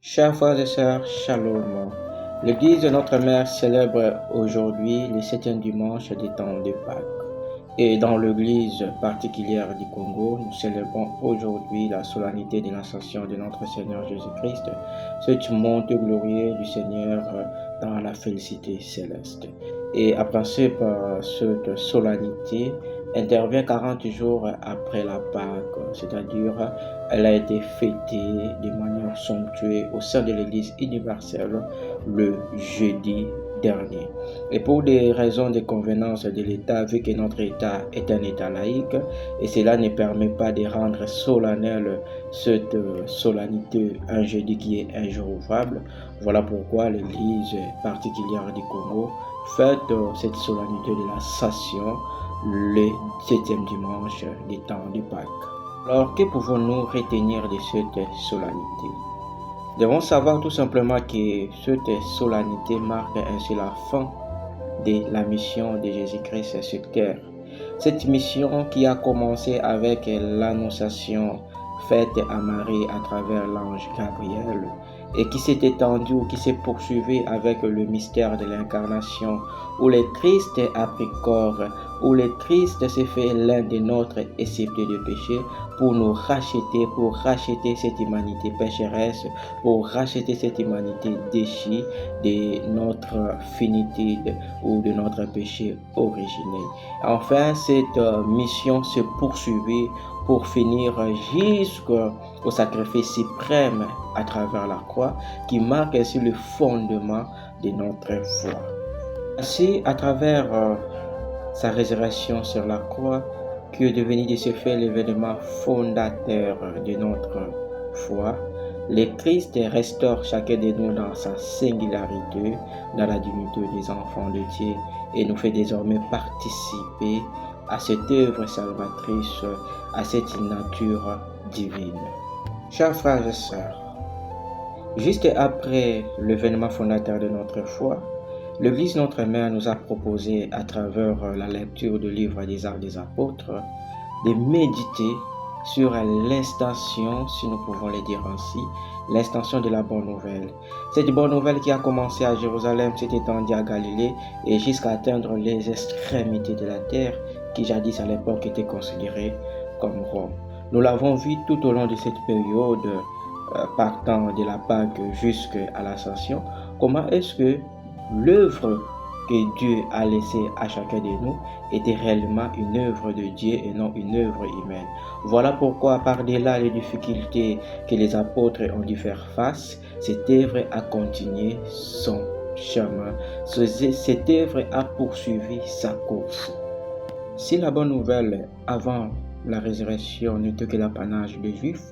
Chers frères et sœurs, shalom. L'Église de notre Mère célèbre aujourd'hui le 7e dimanche des temps de Pâques. Et dans l'Église particulière du Congo, nous célébrons aujourd'hui la solennité de l'ascension de notre Seigneur Jésus-Christ, cette montée glorieuse du Seigneur dans la félicité céleste. Et à principe, cette solennité intervient 40 jours après la Pâque, c'est-à-dire elle a été fêtée de manière somptueuse au sein de l'Église universelle le jeudi dernier. Et pour des raisons de convenance de l'État, vu que notre État est un État laïque, et cela ne permet pas de rendre solennelle cette solennité un jeudi qui est un jour ouvrable, voilà pourquoi l'Église particulière du Congo fête cette solennité de l'Ascension le 7e dimanche des temps de Pâques. Alors, que pouvons-nous retenir de cette solennité? Nous devons savoir tout simplement que cette solennité marque ainsi la fin de la mission de Jésus-Christ sur terre. Cette mission qui a commencé avec l'annonciation faite à Marie à travers l'ange Gabriel et qui s'est étendue ou qui s'est poursuivie avec le mystère de l'incarnation où le Christ a pris corps, où le Christ s'est fait l'un des nôtres excepté de péché pour nous racheter, pour racheter cette humanité pécheresse, pour racheter cette humanité déchue de notre finitude ou de notre péché originel. Enfin, cette mission se poursuivit pour finir jusqu'au sacrifice suprême à travers la croix qui marque ainsi le fondement de notre foi. Ainsi, à travers sa résurrection sur la croix, qui est devenu de ce fait l'événement fondateur de notre foi, le Christ restaure chacun de nous dans sa singularité, dans la dignité des enfants de Dieu et nous fait désormais participer à cette œuvre salvatrice, à cette nature divine. Chers frères et sœurs, juste après l'événement fondateur de notre foi, l'Église Notre Mère nous a proposé, à travers la lecture du livre des Actes des Apôtres, de méditer sur l'extension, si nous pouvons le dire ainsi, l'extension de la bonne nouvelle. Cette bonne nouvelle qui a commencé à Jérusalem s'est étendue à Galilée et jusqu'à atteindre les extrémités de la terre qui jadis à l'époque était considérée comme Rome. Nous l'avons vu tout au long de cette période, partant de la Pâque jusqu'à l'Ascension, comment est-ce que l'œuvre que Dieu a laissée à chacun de nous était réellement une œuvre de Dieu et non une œuvre humaine. Voilà pourquoi, par-delà les difficultés que les apôtres ont dû faire face, cette œuvre a continué son chemin. Cette œuvre a poursuivi sa course. Si la bonne nouvelle avant la résurrection n'était que l'apanage des Juifs,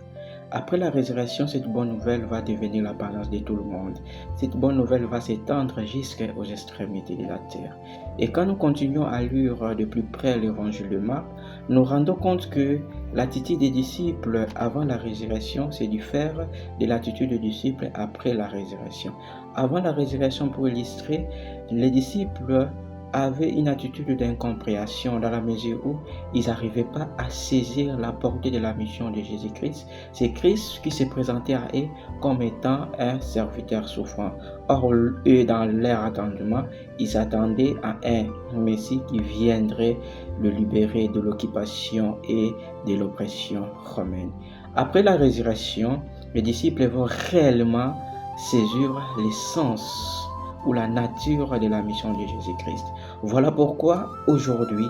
après la résurrection, cette bonne nouvelle va devenir l'apanage de tout le monde. Cette bonne nouvelle va s'étendre jusqu'aux extrémités de la terre. Et quand nous continuons à lire de plus près l'évangile de Marc, nous rendons compte que l'attitude des disciples avant la résurrection, c'est diffère de l'attitude des disciples après la résurrection. Avant la résurrection, pour illustrer, les disciples avaient une attitude d'incompréhension dans la mesure où ils n'arrivaient pas à saisir la portée de la mission de Jésus-Christ. C'est Christ qui s'est présenté à eux comme étant un serviteur souffrant. Or, eux, dans leur attendement, ils s'attendaient à un Messie qui viendrait le libérer de l'occupation et de l'oppression romaine. Après la résurrection, les disciples vont réellement saisir l'essence ou la nature de la mission de Jésus-Christ. Voilà pourquoi aujourd'hui,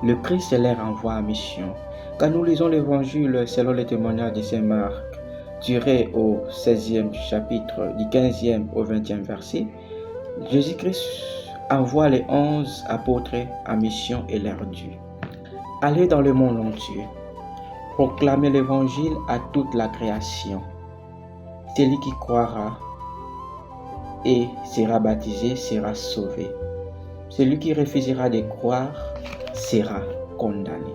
le Christ leur envoie à mission. Quand nous lisons l'évangile selon le témoignage de Saint Marc, tiré au 16e chapitre, du 15e au 20e verset, Jésus-Christ envoie les 11 apôtres à mission et leur dit: allez dans le monde entier, proclamez l'évangile à toute la création. Celui qui croira et sera baptisé sera sauvé. Celui qui refusera de croire sera condamné.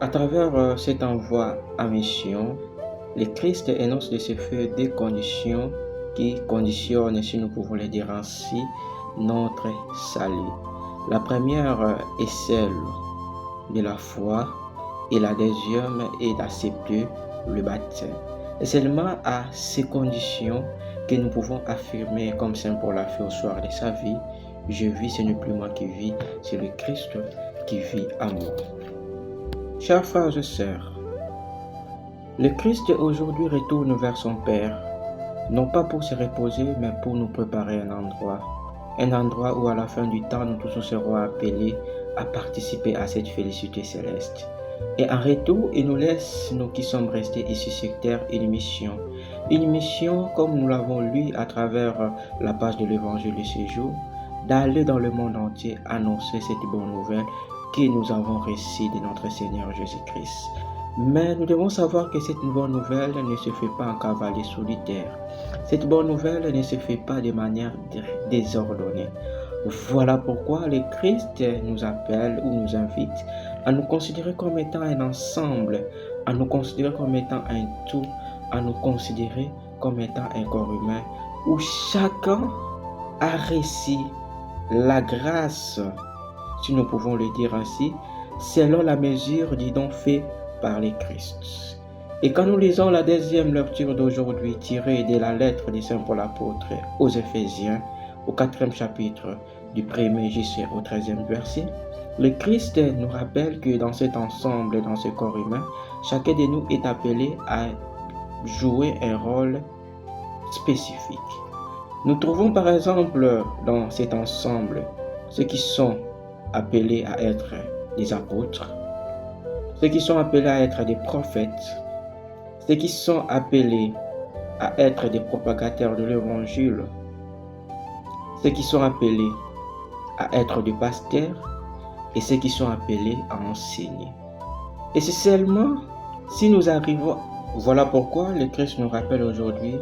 À travers cet envoi à mission, le Christ énonce de ce fait deux conditions qui conditionnent, si nous pouvons le dire ainsi, notre salut. La première est celle de la foi et la deuxième est d'accepter le baptême. Et seulement à ces conditions que nous pouvons affirmer, comme Saint Paul l'a fait au soir de sa vie, je vis, ce n'est plus moi qui vis, c'est le Christ qui vit en moi. Chers frères et sœurs, le Christ aujourd'hui retourne vers son Père, non pas pour se reposer, mais pour nous préparer un endroit où à la fin du temps, nous tous serons appelés à participer à cette félicité céleste. Et en retour, il nous laisse, nous qui sommes restés ici sur terre, une mission, comme nous l'avons lu à travers la page de l'évangile de ce jour, d'aller dans le monde entier annoncer cette bonne nouvelle que nous avons reçue de notre Seigneur Jésus-Christ. Mais nous devons savoir que cette bonne nouvelle ne se fait pas en cavalier solitaire. Cette bonne nouvelle ne se fait pas de manière désordonnée. Voilà pourquoi le Christ nous appelle ou nous invite à nous considérer comme étant un ensemble, à nous considérer comme étant un tout, à nous considérer comme étant un corps humain où chacun a reçu la grâce, si nous pouvons le dire ainsi, selon la mesure du don fait par le Christ. Et quand nous lisons la deuxième lecture d'aujourd'hui tirée de la lettre de Saint Paul apôtre aux Éphésiens, au 4e chapitre du 1er jusqu'au 13e verset, le Christ nous rappelle que dans cet ensemble, dans ce corps humain, chacun de nous est appelé à jouer un rôle spécifique. Nous trouvons par exemple dans cet ensemble ceux qui sont appelés à être des apôtres, ceux qui sont appelés à être des prophètes, ceux qui sont appelés à être des propagateurs de l'évangile, ceux qui sont appelés à être des pasteurs et ceux qui sont appelés à enseigner. Et c'est seulement si nous arrivons, voilà pourquoi le Christ nous rappelle aujourd'hui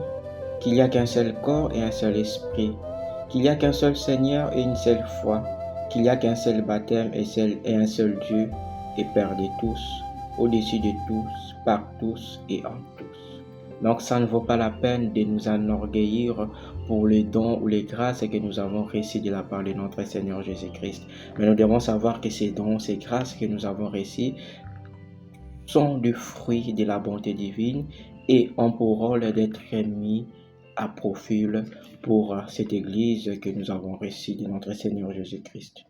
qu'il n'y a qu'un seul corps et un seul esprit, qu'il n'y a qu'un seul Seigneur et une seule foi, qu'il n'y a qu'un seul baptême et un seul Dieu et Père de tous, au-dessus de tous, par tous et en tous. Donc ça ne vaut pas la peine de nous enorgueillir pour les dons ou les grâces que nous avons reçues de la part de notre Seigneur Jésus-Christ. Mais nous devons savoir que ces dons, ces grâces que nous avons reçues sont du fruit de la bonté divine et ont pour rôle d'être mis à profil pour cette Église que nous avons reçue de notre Seigneur Jésus-Christ.